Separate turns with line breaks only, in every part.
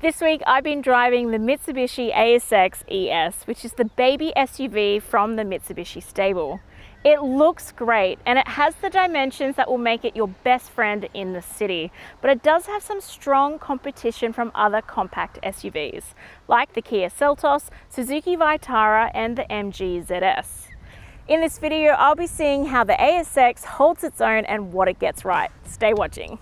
This week I've been driving the Mitsubishi ASX ES, which is the baby SUV from the Mitsubishi stable. It looks great and it has the dimensions that will make it your best friend in the city, but it does have some strong competition from other compact SUVs, like the Kia Seltos, Suzuki Vitara and the MG ZS. In this video, I'll be seeing how the ASX holds its own and what it gets right. Stay watching.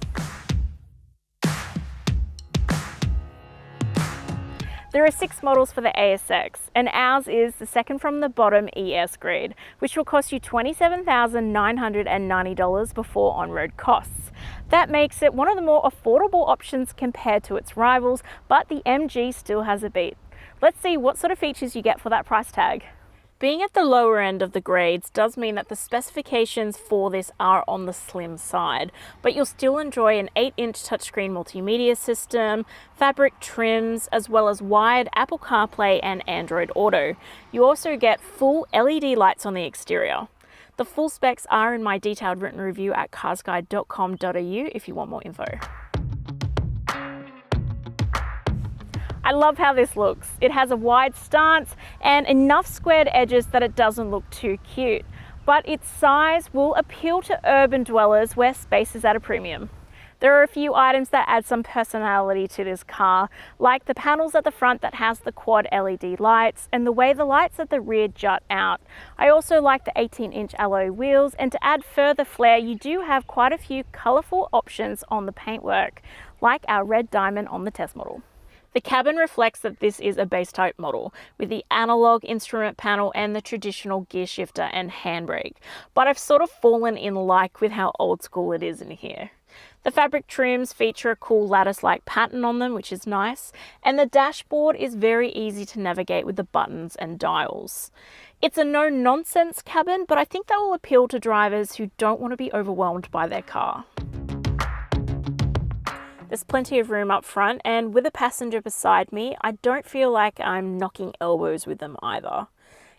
There are 6 models for the ASX, and ours is the second from the bottom ES grade, which will cost you $27,990 before on-road costs. That makes it one of the more affordable options compared to its rivals, but the MG still has a beat. Let's see what sort of features you get for that price tag. Being at the lower end of the grades does mean that the specifications for this are on the slim side, but you'll still enjoy an 8-inch touchscreen multimedia system, fabric trims, as well as wired Apple CarPlay and Android Auto. You also get full LED lights on the exterior. The full specs are in my detailed written review at carsguide.com.au if you want more info. I love how this looks. It has a wide stance and enough squared edges that it doesn't look too cute, but its size will appeal to urban dwellers where space is at a premium. There are a few items that add some personality to this car, like the panels at the front that has the quad LED lights and the way the lights at the rear jut out. I also like the 18-inch alloy wheels, and to add further flair, you do have quite a few colourful options on the paintwork, like our red diamond on the test model. The cabin reflects that this is a base type model with the analog instrument panel and the traditional gear shifter and handbrake, but I've sort of fallen in like with how old school it is in here. The fabric trims feature a cool lattice-like pattern on them, which is nice, and the dashboard is very easy to navigate with the buttons and dials. It's a no-nonsense cabin, but I think that will appeal to drivers who don't want to be overwhelmed by their car. There's plenty of room up front, and with a passenger beside me, I don't feel like I'm knocking elbows with them either.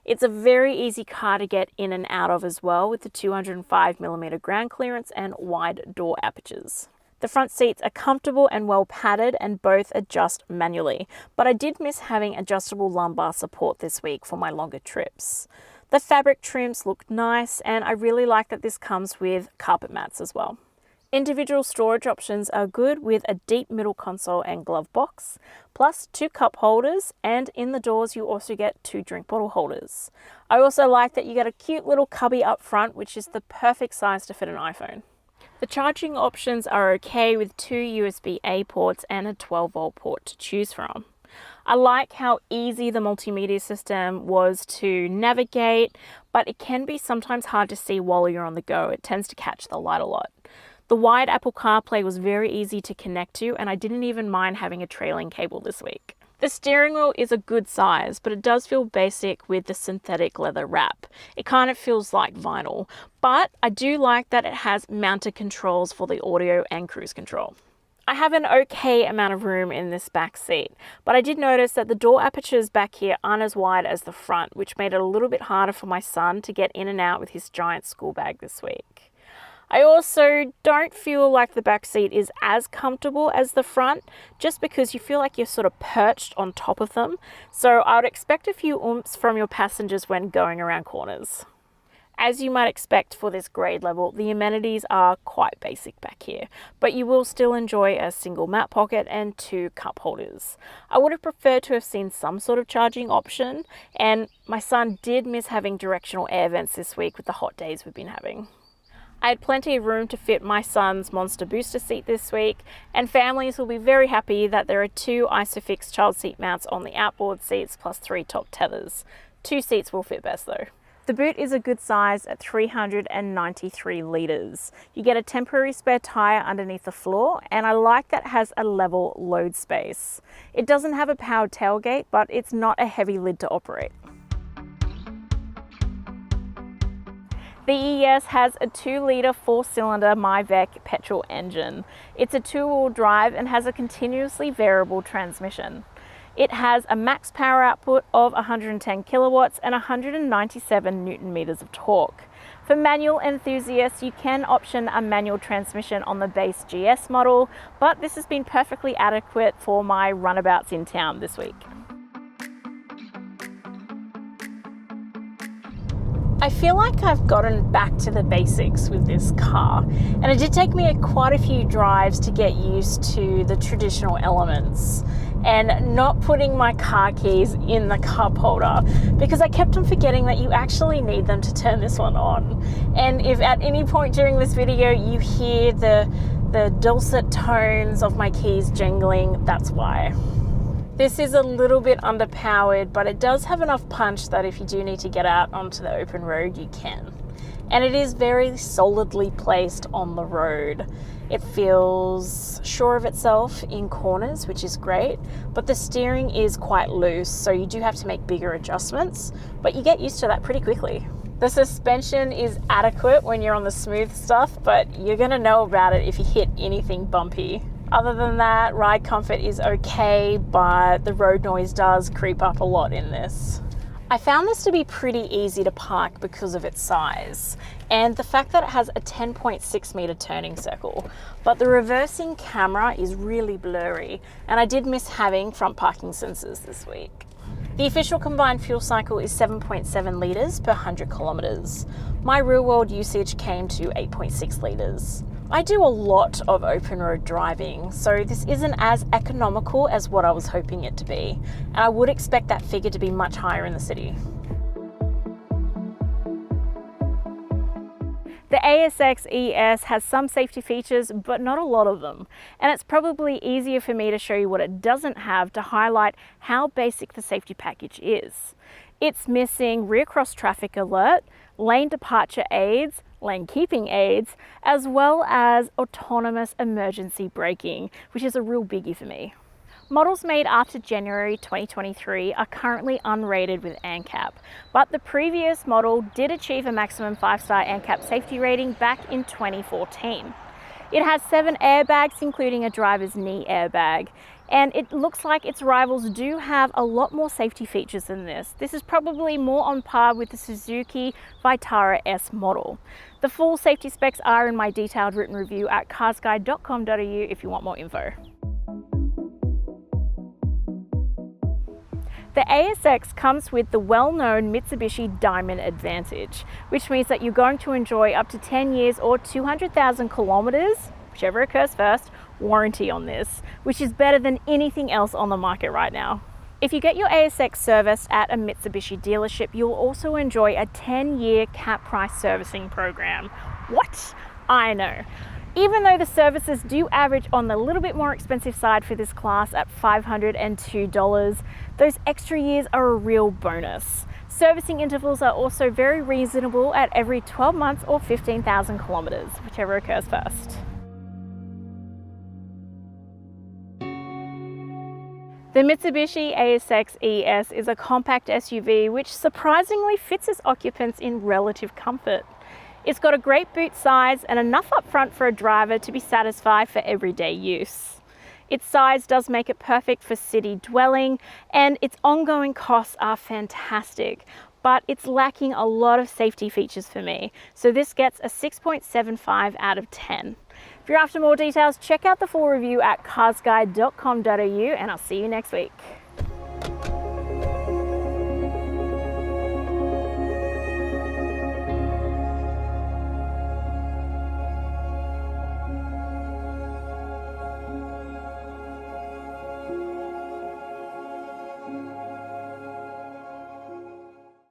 It's a very easy car to get in and out of as well, with the 205mm ground clearance and wide door apertures. The front seats are comfortable and well padded, and both adjust manually, but I did miss having adjustable lumbar support this week for my longer trips. The fabric trims look nice, and I really like that this comes with carpet mats as well. Individual storage options are good with a deep middle console and glove box, plus 2 cup holders, and in the doors you also get 2 drink bottle holders. I also like that you get a cute little cubby up front, which is the perfect size to fit an iPhone. The charging options are okay with 2 USB-A ports and a 12-volt port to choose from. I like how easy the multimedia system was to navigate, but it can be sometimes hard to see while you're on the go. It tends to catch the light a lot. The wide Apple CarPlay was very easy to connect to, and I didn't even mind having a trailing cable this week. The steering wheel is a good size, but it does feel basic with the synthetic leather wrap. It kind of feels like vinyl, but I do like that it has mounted controls for the audio and cruise control. I have an okay amount of room in this back seat, but I did notice that the door apertures back here aren't as wide as the front, which made it a little bit harder for my son to get in and out with his giant school bag this week. I also don't feel like the back seat is as comfortable as the front, just because you feel like you're sort of perched on top of them. So I would expect a few oomphs from your passengers when going around corners. As you might expect for this grade level, the amenities are quite basic back here, but you will still enjoy a single mat pocket and 2 cup holders. I would have preferred to have seen some sort of charging option, and my son did miss having directional air vents this week with the hot days we've been having. I had plenty of room to fit my son's Monster booster seat this week, and families will be very happy that there are 2 ISOFIX child seat mounts on the outboard seats plus 3 top tethers. 2 seats will fit best though. The boot is a good size at 393 litres. You get a temporary spare tyre underneath the floor, and I like that it has a level load space. It doesn't have a powered tailgate, but it's not a heavy lid to operate. The ES has a 2-litre 4-cylinder MyVec petrol engine. It's a 2-wheel drive and has a continuously variable transmission. It has a max power output of 110 kilowatts and 197 newton meters of torque. For manual enthusiasts, you can option a manual transmission on the base GS model, but this has been perfectly adequate for my runabouts in town this week. I feel like I've gotten back to the basics with this car, and it did take me quite a few drives to get used to the traditional elements and not putting my car keys in the cup holder, because I kept on forgetting that you actually need them to turn this one on. And if at any point during this video you hear the dulcet tones of my keys jingling, that's why. This is a little bit underpowered, but it does have enough punch that if you do need to get out onto the open road, you can. And it is very solidly placed on the road. It feels sure of itself in corners, which is great, but the steering is quite loose, so you do have to make bigger adjustments, but you get used to that pretty quickly. The suspension is adequate when you're on the smooth stuff, but you're gonna know about it if you hit anything bumpy. Other than that, ride comfort is okay, but the road noise does creep up a lot in this. I found this to be pretty easy to park because of its size and the fact that it has a 10.6 meter turning circle, but the reversing camera is really blurry, and I did miss having front parking sensors this week. The official combined fuel cycle is 7.7 litres per 100 kilometres. My real world usage came to 8.6 litres. I do a lot of open road driving, so this isn't as economical as what I was hoping it to be, and I would expect that figure to be much higher in the city. The ASX ES has some safety features, but not a lot of them, and it's probably easier for me to show you what it doesn't have to highlight how basic the safety package is. It's missing rear cross traffic alert, lane departure aids, lane keeping aids, as well as autonomous emergency braking, which is a real biggie for me. Models made after January 2023 are currently unrated with ANCAP, but the previous model did achieve a maximum 5-star ANCAP safety rating back in 2014. It has 7 airbags, including a driver's knee airbag, and it looks like its rivals do have a lot more safety features than this. This is probably more on par with the Suzuki Vitara S model. The full safety specs are in my detailed written review at carsguide.com.au if you want more info. The ASX comes with the well-known Mitsubishi Diamond Advantage, which means that you're going to enjoy up to 10 years or 200,000 kilometers, whichever occurs first, warranty on this, which is better than anything else on the market right now. If you get your ASX serviced at a Mitsubishi dealership, you'll also enjoy a 10-year cap price servicing program. What? I know. Even though the services do average on the little bit more expensive side for this class at $502, those extra years are a real bonus. Servicing intervals are also very reasonable at every 12 months or 15,000 kilometers, whichever occurs first. The Mitsubishi ASX ES is a compact SUV which surprisingly fits its occupants in relative comfort. It's got a great boot size and enough up front for a driver to be satisfied for everyday use. Its size does make it perfect for city dwelling, and its ongoing costs are fantastic, but it's lacking a lot of safety features for me, so this gets a 6.75 out of 10. If you're after more details, check out the full review at carsguide.com.au, and I'll see you next week.